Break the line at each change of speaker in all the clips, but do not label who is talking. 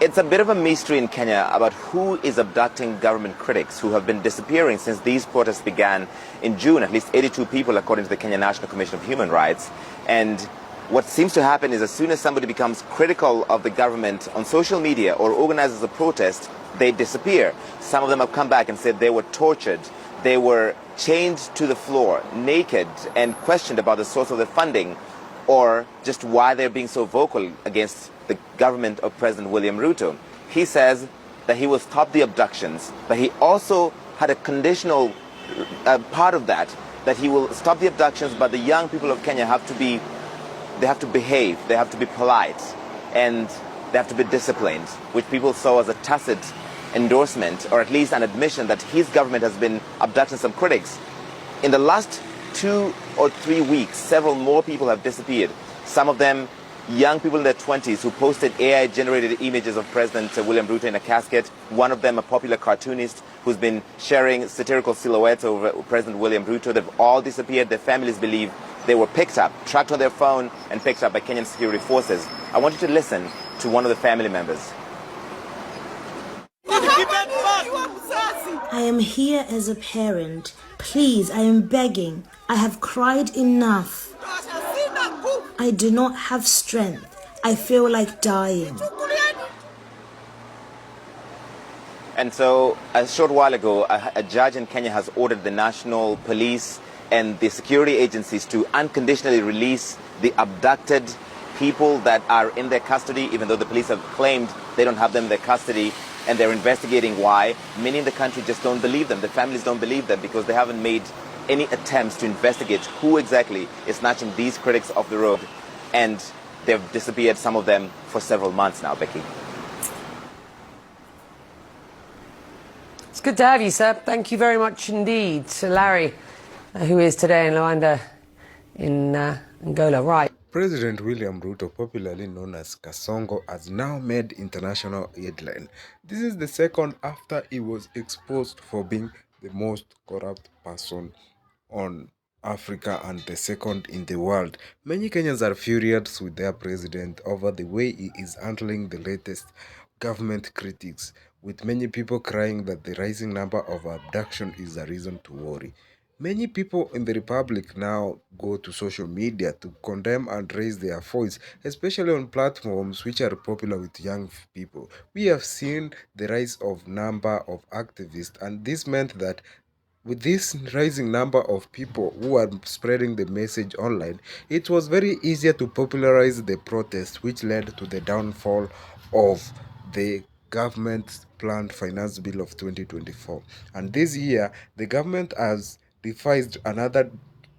It's a bit of a mystery in Kenya about who is abducting government critics who have been disappearing since these protests began in June. At least 82 people, according to the Kenya National Commission of Human Rights. And what seems to happen is as soon as somebody becomes critical of the government on social media or organizes a protest, they disappear. Some of them have come back and said they were tortured. They were chained to the floor, naked, and questioned about the source of the funding or just why they're being so vocal against the government of President William Ruto. He says that he will stop the abductions, but he also had a conditional part of that he will stop the abductions, but the young people of Kenya have to behave, they have to be polite, and they have to be disciplined, which people saw as a tacit endorsement, or at least an admission that his government has been abducting some critics. In the last 2 or 3 weeks, several more people have disappeared. Some of them young people in their 20s who posted AI-generated images of President William Ruto in a casket. One of them, a popular cartoonist who's been sharing satirical silhouettes of President William Ruto. They've all disappeared. Their families believe they were picked up, tracked on their phone, and picked up by Kenyan security forces. I want you to listen to one of the family members.
I am here as a parent. Please, I am begging. I have cried enough. I do not have strength. I feel like dying.
And so, a short while ago, a judge in Kenya has ordered the national police and the security agencies to unconditionally release the abducted people that are in their custody, even though the police have claimed they don't have them in their custody, and they're investigating why. Many in the country just don't believe them. The families don't believe them because they haven't made any attempts to investigate who exactly is snatching these critics off the road. And they've disappeared, some of them, for several months now, Becky.
It's good to have you, sir. Thank you very much indeed. So Larry, who is today in Luanda in Angola. Right.
President William Ruto, popularly known as Kasongo, has now made international headline. This is the second after he was exposed for being the most corrupt person on Africa and the second in the world. Many Kenyans are furious with their president over the way he is handling the latest government critics, with many people crying that the rising number of abduction is a reason to worry. Many people in the Republic now go to social media to condemn and raise their voice, especially on platforms which are popular with young people. We have seen the rise of number of activists, and this meant that with this rising number of people who are spreading the message online, it was very easier to popularize the protest, which led to the downfall of the government's planned finance bill of 2024. And this year, the government has devised another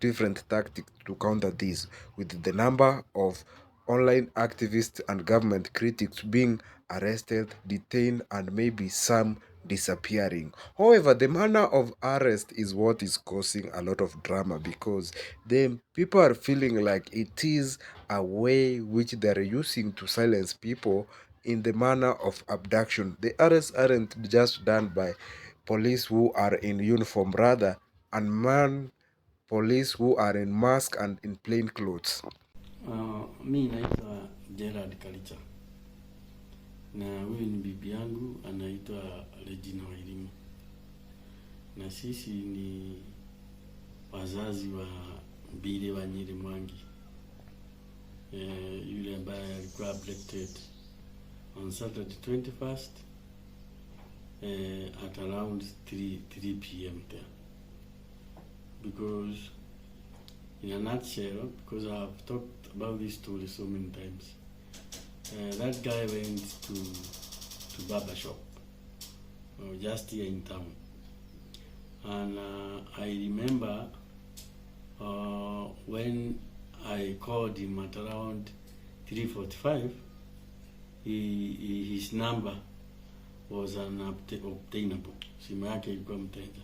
different tactic to counter this, with the number of online activists and government critics being arrested, detained, and maybe some disappearing. However, the manner of arrest is what is causing a lot of drama, because the people are feeling like it is a way which they are using to silence people in the manner of abduction. The arrests aren't just done by police who are in uniform, rather unmanned police who are in mask and in plain clothes.
Mi naitwa Gerard Kalicha na huyu ni bibi yangu anaitwa Regina wa Elimu, na sisi ni wazazi wa Mbile wa Nyeri Mwangi, yule ambaye alikuwa abducted on Saturday 21st at around 3 p.m. there. Because in a nutshell, because I've talked about this story so many times, that guy went to barber shop just here in town, and I remember when I called him at around 3:45, his number was unobtainable. Simu yake ilikuwa mteja.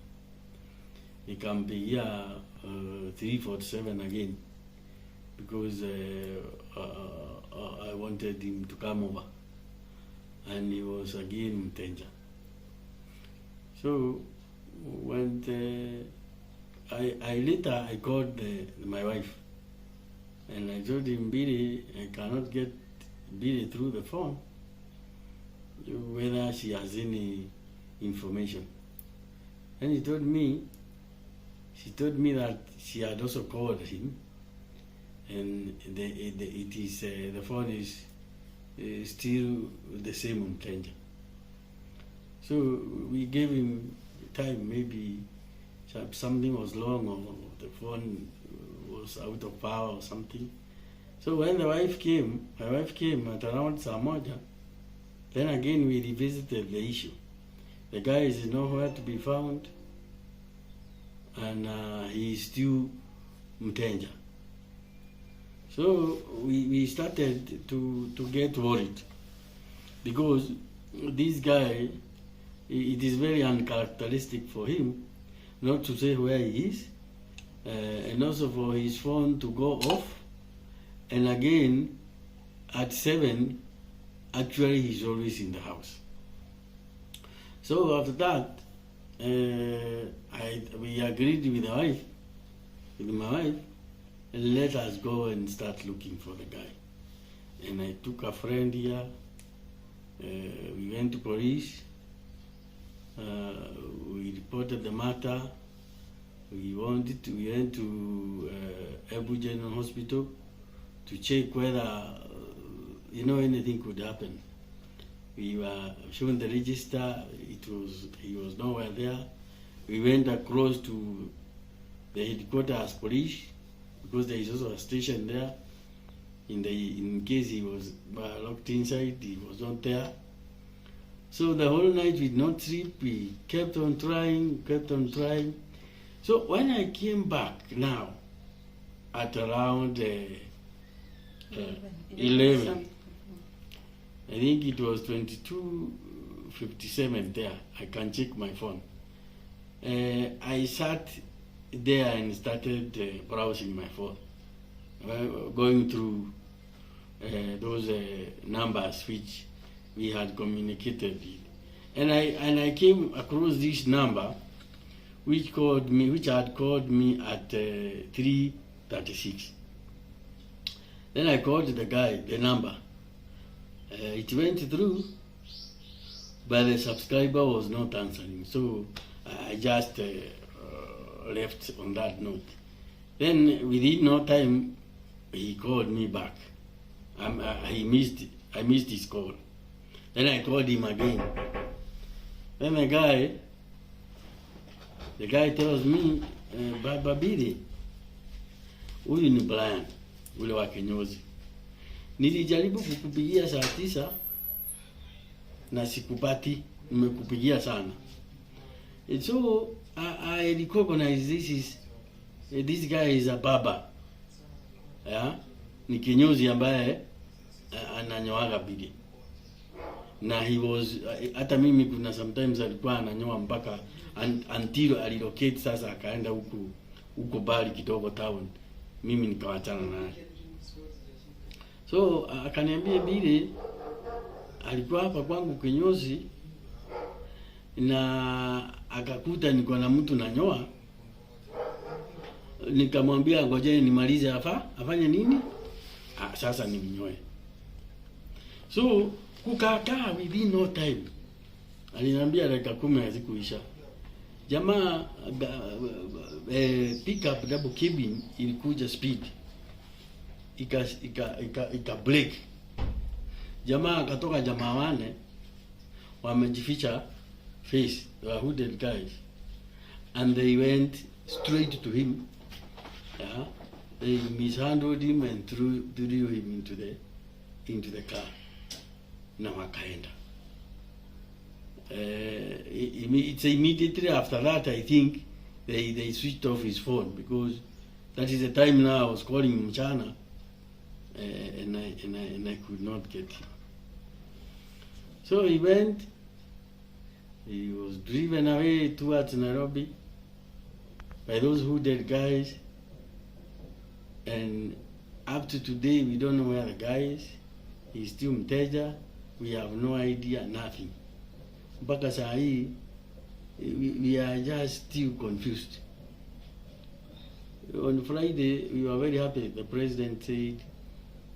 Nikampigia 3:47 again because I wanted him to come over, and he was again mteja. So when I called my wife, and I told him, Billy, I cannot get Billy through the phone. whether she has any information. And she told me that she had also called him, and the phone is still the same on Kenya. So we gave him time, maybe something was wrong or the phone was out of power or something. So when my wife came at around Samoja, then again we revisited the issue. The guy is nowhere to be found, and he is still Mtenja. So we started to get worried, because this guy, it is very uncharacteristic for him not to say where he is, and also for his phone to go off, and again at 7, actually he's always in the house. So after that, we agreed with my wife, and let us go and start looking for the guy. And I took a friend here. We went to police. We reported the matter. We went to Ebu General Hospital to check whether anything could happen. We were shown the register. He was nowhere there. We went across to the headquarters police, because there is also a station there. In case he was locked inside, he was not there. So the whole night we did not sleep. We kept on trying. So when I came back now, at around 11, I think it was 22:57 there. I can check my phone. I sat there and started browsing my phone, going through those numbers which we had communicated with. And I came across this number which had called me at 3:36. Then I called the guy, the number. It went through, but the subscriber was not answering. So I just left on that note. Then within no time, he called me back. I missed his call. Then I called him again. Then the guy tells me, Baba Bidi, huyu ni Brian, ule wa kinyozi. Nilijaribu kukupigia saa 9 na sikupati, nimekupigia sana. And so I recognize this guy is a barber. Yeah? Ni kinyozi ambaye ananyoaga bidi. Na he was, hata mimi kuna sometimes alikuwa ananyoa mpaka until alilocate, sasa akaenda huko bali kidogo town. Mimi nikawachana naye. So akaniambia bidi alikuwa hapa kwangu kinyozi, na akakuta niko na mtu nanyoa. Nikamwambia ngojeni nimalize afanye nini? Sasa nimnyoe. So kukakaa within no time. Aliniambia dakika 10 hazikuisha. Jamaa pick up double cabin ilikuja speed. Ika break. Jamaa akatoka, jamaa wane wamejificha face, they were hooded guys, and they went straight to him. Yeah, they mishandled him and threw him into the car. Na wakaenda. It's immediately after that, I think they switched off his phone, because that is the time now I was calling him mchana, and I could not get him. So he went. He was driven away towards Nairobi by those hooded guys, and up to today we don't know where the guy is. He's still Mteja. We have no idea, nothing. Mpaka saa hii, we are just still confused. On Friday, we were very happy. The president said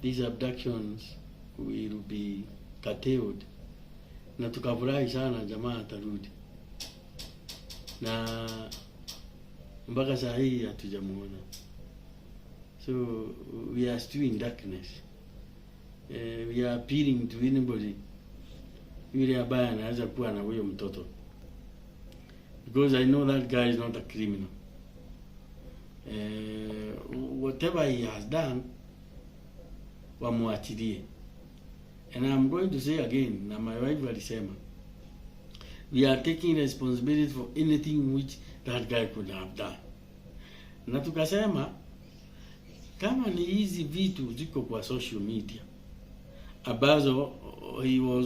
these abductions will be curtailed na tukafurahi sana jamaa atarudi, na mpaka saa hii hatujamuona. So we are still in darkness. We are appealing to anybody yule ambaye anaweza kuwa na huyo mtoto, because I know that guy is not a criminal. Whatever he has done, wamwachilie. And I'm going to say again, na my wife alisema, we are taking responsibility for anything which that guy could have done. Na tukasema kama ni hizi vitu ziko kwa social media ambazo he was